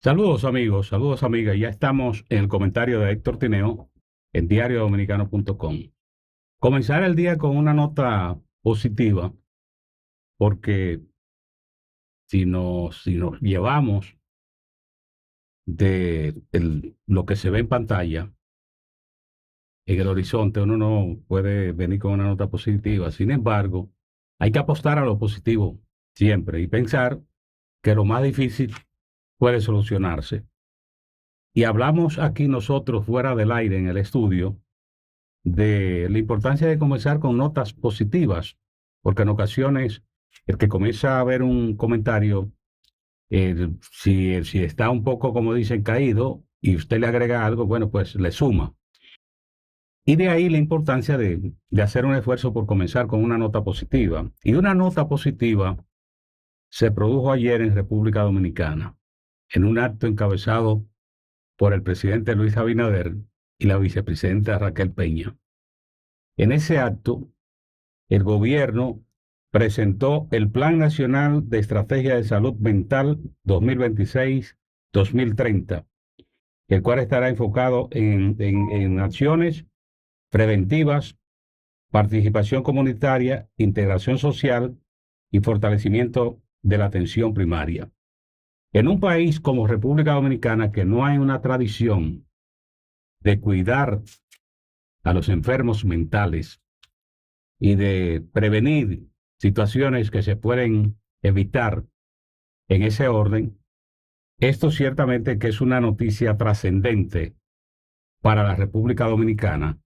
Saludos amigos, saludos amigas. Ya estamos en el comentario de Héctor Tineo en diariodominicano.com. Comenzar el día con una nota positiva, porque si nos llevamos de lo que se ve en pantalla, en el horizonte, uno no puede venir con una nota positiva. Sin embargo, hay que apostar a lo positivo siempre y pensar que lo más difícil puede solucionarse. Y hablamos aquí nosotros fuera del aire en el estudio de la importancia de comenzar con notas positivas, porque en ocasiones el que comienza a ver un comentario, si está un poco, como dicen, caído y usted le agrega algo, bueno, pues le suma. Y de ahí la importancia de hacer un esfuerzo por comenzar con una nota positiva. Y una nota positiva se produjo ayer en República Dominicana, en un acto encabezado por el presidente Luis Abinader y la vicepresidenta Raquel Peña. En ese acto, el gobierno presentó el Plan Nacional de Estrategia de Salud Mental 2026-2030, el cual estará enfocado en acciones preventivas, participación comunitaria, integración social y fortalecimiento de la atención primaria. En un país como República Dominicana, que no hay una tradición de cuidar a los enfermos mentales y de prevenir situaciones que se pueden evitar en ese orden, esto ciertamente que es una noticia trascendente para la República Dominicana,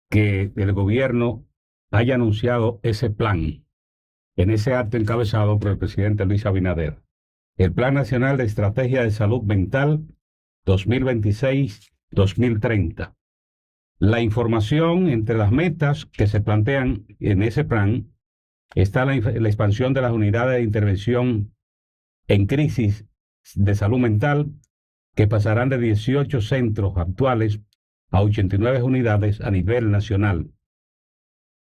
que el gobierno haya anunciado ese plan en ese acto encabezado por el presidente Luis Abinader. El Plan Nacional de Estrategia de Salud Mental 2026-2030. La información entre las metas que se plantean en ese plan está la expansión de las unidades de intervención en crisis de salud mental, que pasarán de 18 centros actuales a 89 unidades a nivel nacional,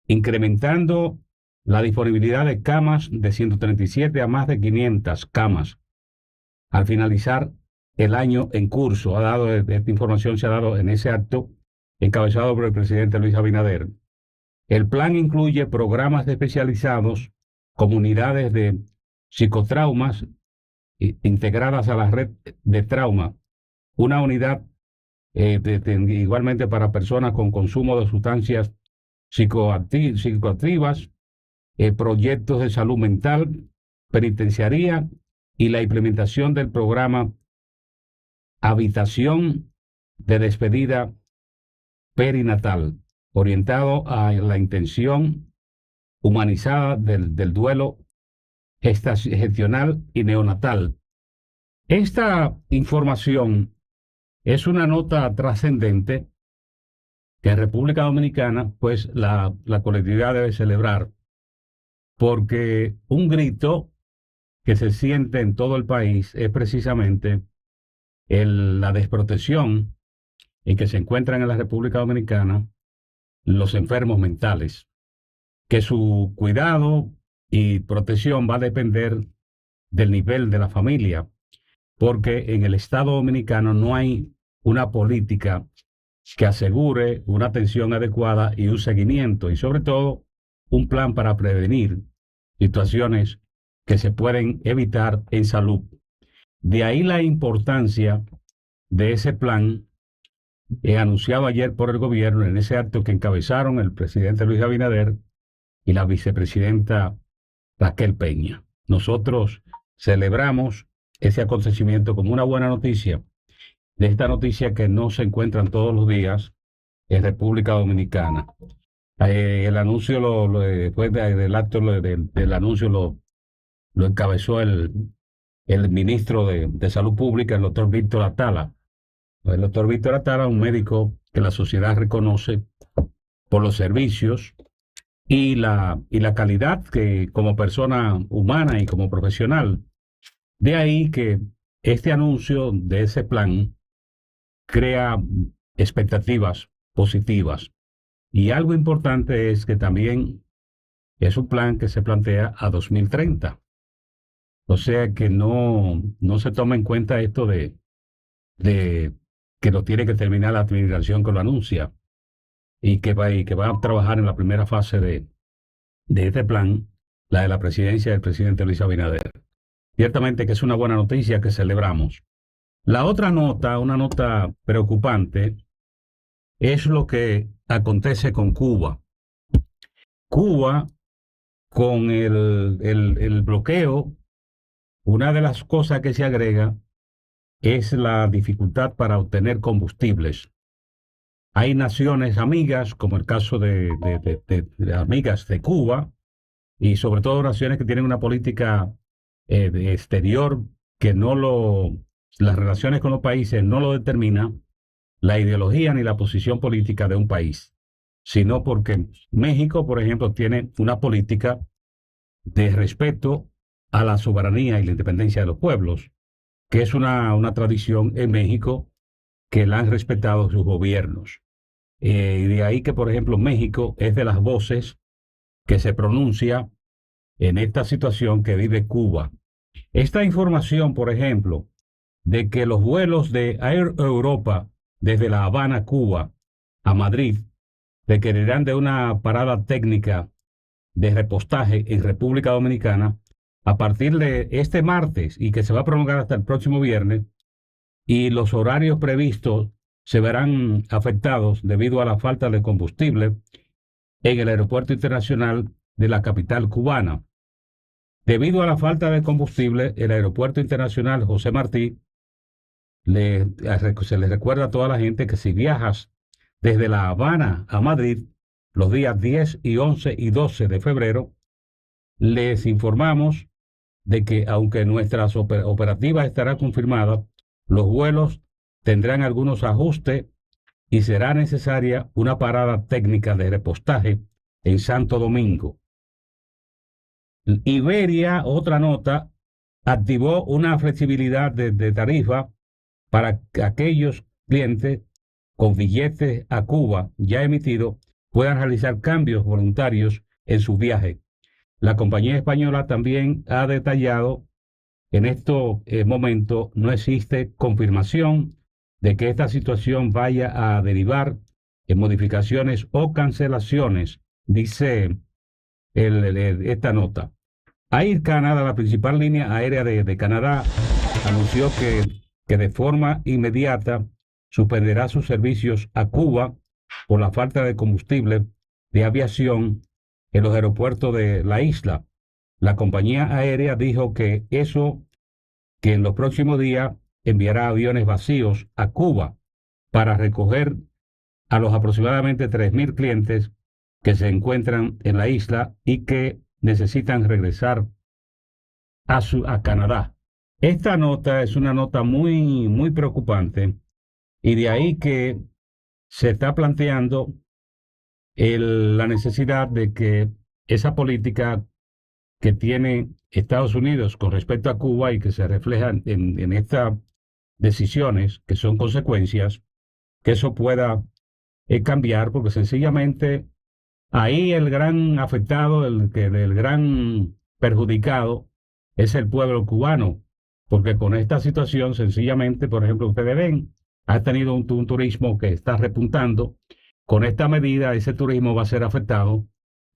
incrementando la disponibilidad de camas de 137 a más de 500 camas al finalizar el año en curso. Esta información se ha dado en ese acto encabezado por el presidente Luis Abinader. El plan incluye programas especializados, comunidades de psicotraumas integradas a la red de trauma, una unidad igualmente para personas con consumo de sustancias psicoactivas, proyectos de salud mental, penitenciaría y la implementación del programa Habitación de Despedida Perinatal, orientado a la intención humanizada del duelo gestacional y neonatal. Esta información es una nota trascendente que en República Dominicana, pues la colectividad debe celebrar, porque un grito que se siente en todo el país es precisamente la desprotección en que se encuentran en la República Dominicana los enfermos mentales, que su cuidado y protección va a depender del nivel de la familia, porque en el Estado Dominicano no hay una política que asegure una atención adecuada y un seguimiento, y sobre todo un plan para prevenir situaciones que se pueden evitar en salud. De ahí la importancia de ese plan anunciado ayer por el gobierno en ese acto que encabezaron el presidente Luis Abinader y la vicepresidenta Raquel Peña. Nosotros celebramos ese acontecimiento como una buena noticia, de esta noticia que no se encuentran todos los días en República Dominicana. El anuncio, después del acto del anuncio, lo encabezó el ministro de Salud Pública, el doctor Víctor Atala. El doctor Víctor Atala, un médico que la sociedad reconoce por los servicios y la calidad que como persona humana y como profesional. De ahí que este anuncio de ese plan crea expectativas positivas. Y algo importante es que también es un plan que se plantea a 2030. O sea que no se toma en cuenta esto de que lo tiene que terminar la administración que lo anuncia y que va a trabajar en la primera fase de este plan, la de la presidencia del presidente Luis Abinader. Ciertamente que es una buena noticia que celebramos. La otra nota, una nota preocupante, es lo que acontece con Cuba. Cuba, con el bloqueo, una de las cosas que se agrega es la dificultad para obtener combustibles. Hay naciones amigas, como el caso de amigas de Cuba, y sobre todo naciones que tienen una política de exterior que las relaciones con los países no lo determina la ideología ni la posición política de un país, sino porque México, por ejemplo, tiene una política de respeto a la soberanía y la independencia de los pueblos, que es una tradición en México que la han respetado sus gobiernos. Y de ahí que, por ejemplo, México es de las voces que se pronuncia en esta situación que vive Cuba. Esta información, por ejemplo, de que los vuelos de Air Europa desde La Habana, Cuba, a Madrid, requerirán de una parada técnica de repostaje en República Dominicana a partir de este martes y que se va a prolongar hasta el próximo viernes, y los horarios previstos se verán afectados debido a la falta de combustible en el aeropuerto internacional de la capital cubana. Debido a la falta de combustible, el aeropuerto internacional José Martí se le recuerda a toda la gente que si viajas desde La Habana a Madrid los días 10 y 11 y 12 de febrero, les informamos de que aunque nuestra operativa estará confirmada, los vuelos tendrán algunos ajustes y será necesaria una parada técnica de repostaje en Santo Domingo. Iberia, otra nota, activó una flexibilidad de tarifa para que aquellos clientes con billetes a Cuba ya emitidos puedan realizar cambios voluntarios en su viaje. La compañía española también ha detallado en estos momentos no existe confirmación de que esta situación vaya a derivar en modificaciones o cancelaciones, dice esta nota. Air Canada, la principal línea aérea de Canadá, anunció que de forma inmediata suspenderá sus servicios a Cuba por la falta de combustible de aviación en los aeropuertos de la isla. La compañía aérea dijo que en los próximos días enviará aviones vacíos a Cuba para recoger a los aproximadamente 3.000 clientes que se encuentran en la isla y que necesitan regresar a Canadá. Esta nota es una nota muy, muy preocupante, y de ahí que se está planteando la necesidad de que esa política que tiene Estados Unidos con respecto a Cuba y que se refleja en estas decisiones que son consecuencias, que eso pueda cambiar, porque sencillamente ahí el gran afectado, el gran perjudicado es el pueblo cubano, porque con esta situación sencillamente, por ejemplo, ustedes ven, ha tenido un turismo que está repuntando. Con esta medida ese turismo va a ser afectado,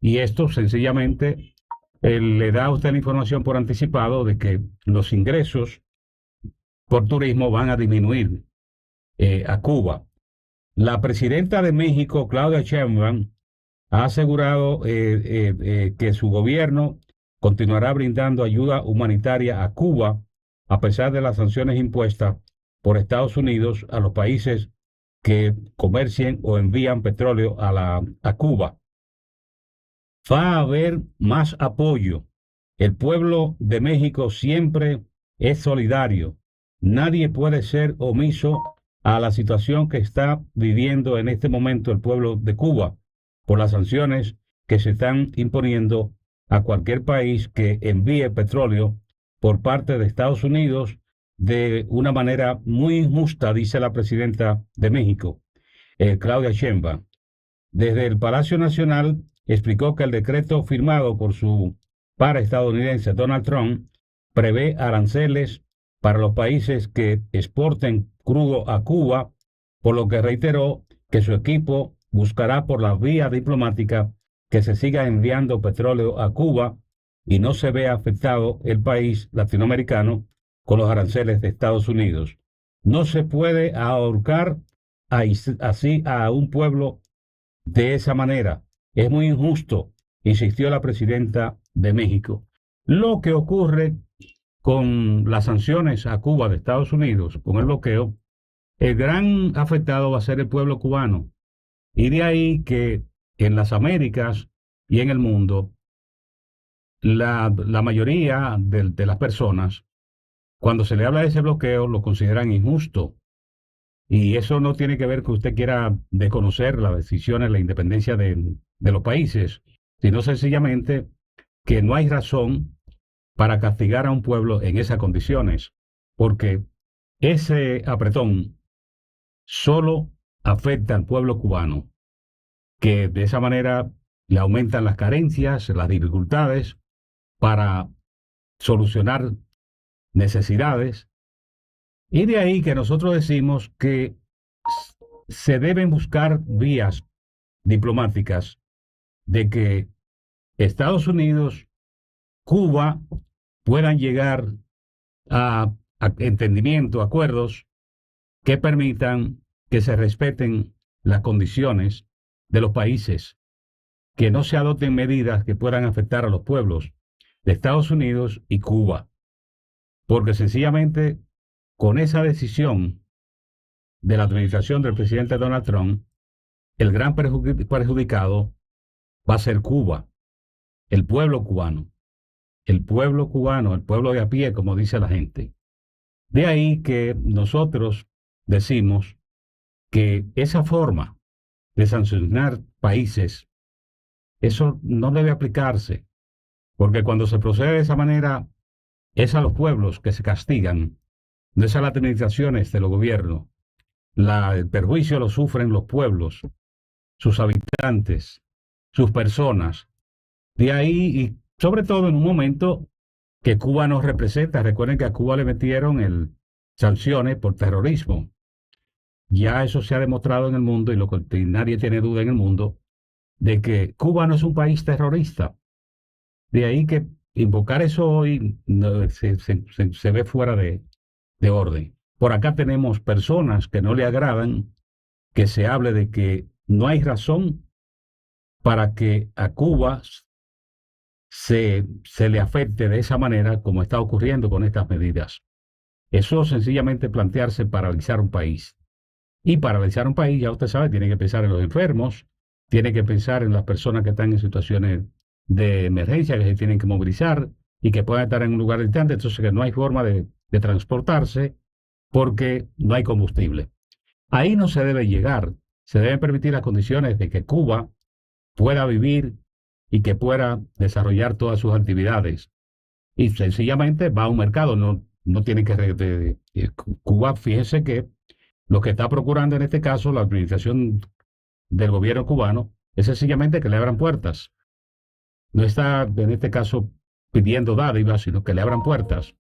y esto sencillamente le da a usted la información por anticipado de que los ingresos por turismo van a disminuir a Cuba. La presidenta de México, Claudia Sheinbaum, ha asegurado que su gobierno continuará brindando ayuda humanitaria a Cuba a pesar de las sanciones impuestas por Estados Unidos a los países que comercien o envían petróleo a Cuba. Va a haber más apoyo. El pueblo de México siempre es solidario. Nadie puede ser omiso a la situación que está viviendo en este momento el pueblo de Cuba por las sanciones que se están imponiendo a cualquier país que envíe petróleo por parte de Estados Unidos de una manera muy injusta, dice la presidenta de México, Claudia Sheinbaum. Desde el Palacio Nacional explicó que el decreto firmado por su par estadounidense Donald Trump prevé aranceles para los países que exporten crudo a Cuba, por lo que reiteró que su equipo buscará por la vía diplomática que se siga enviando petróleo a Cuba y no se vea afectado el país latinoamericano con los aranceles de Estados Unidos. No se puede ahorcar así a un pueblo de esa manera. Es muy injusto, insistió la presidenta de México. Lo que ocurre con las sanciones a Cuba de Estados Unidos, con el bloqueo, el gran afectado va a ser el pueblo cubano. Y de ahí que en las Américas y en el mundo, la mayoría de las personas, cuando se le habla de ese bloqueo, lo consideran injusto. Y eso no tiene que ver que usted quiera desconocer las decisiones, la independencia de los países, sino sencillamente que no hay razón para castigar a un pueblo en esas condiciones, porque ese apretón solo afecta al pueblo cubano, que de esa manera le aumentan las carencias, las dificultades para solucionar necesidades. Y de ahí que nosotros decimos que se deben buscar vías diplomáticas de que Estados Unidos, Cuba puedan llegar a entendimiento, acuerdos que permitan que se respeten las condiciones de los países, que no se adopten medidas que puedan afectar a los pueblos de Estados Unidos y Cuba, porque sencillamente con esa decisión de la administración del presidente Donald Trump, el gran perjudicado va a ser Cuba, el pueblo cubano, el pueblo cubano, el pueblo de a pie, como dice la gente. De ahí que nosotros decimos que esa forma de sancionar países, eso no debe aplicarse, porque cuando se procede de esa manera, es a los pueblos que se castigan, no es a las administraciones de los gobiernos. El perjuicio lo sufren los pueblos, sus habitantes, sus personas. De ahí, y sobre todo en un momento que Cuba nos representa. Recuerden que a Cuba le metieron sanciones por terrorismo. Ya eso se ha demostrado en el mundo y nadie tiene duda en el mundo de que Cuba no es un país terrorista. De ahí que invocar eso hoy se ve fuera de orden. Por acá tenemos personas que no le agradan que se hable de que no hay razón para que a Cuba se le afecte de esa manera como está ocurriendo con estas medidas. Eso sencillamente plantearse paralizar un país. Y paralizar un país, ya usted sabe, tiene que pensar en los enfermos, tiene que pensar en las personas que están en situaciones de emergencia, que se tienen que movilizar y que puedan estar en un lugar distante, entonces que no hay forma de transportarse porque no hay combustible. Ahí no se debe llegar, se deben permitir las condiciones de que Cuba pueda vivir y que pueda desarrollar todas sus actividades. Y sencillamente va a un mercado, no tiene que... Cuba, fíjese que lo que está procurando en este caso la administración del gobierno cubano es sencillamente que le abran puertas. No está en este caso pidiendo dádivas, sino que le abran puertas.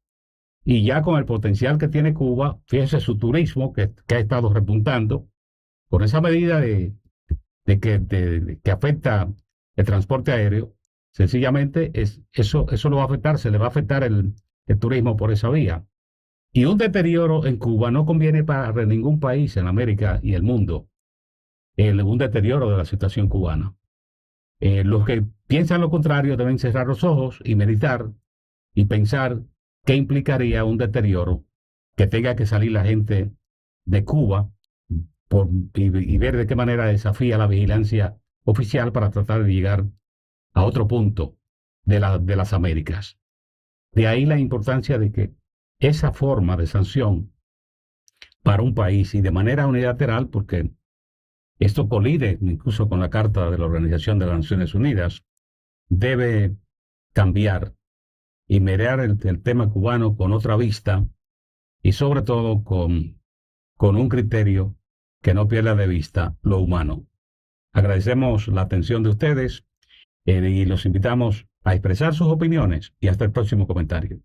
Y ya con el potencial que tiene Cuba, fíjese su turismo que ha estado repuntando, con esa medida que afecta el transporte aéreo, sencillamente eso lo va a afectar, se le va a afectar el turismo por esa vía. Y un deterioro en Cuba no conviene para ningún país en América y el mundo, un deterioro de la situación cubana. Los que piensan lo contrario deben cerrar los ojos y meditar y pensar qué implicaría un deterioro, que tenga que salir la gente de Cuba y ver de qué manera desafía la vigilancia oficial para tratar de llegar a otro punto de las Américas. De ahí la importancia de que esa forma de sanción para un país y de manera unilateral, porque esto colide incluso con la Carta de la Organización de las Naciones Unidas, debe cambiar y mirar el tema cubano con otra vista y sobre todo con un criterio que no pierda de vista lo humano. Agradecemos la atención de ustedes y los invitamos a expresar sus opiniones y hasta el próximo comentario.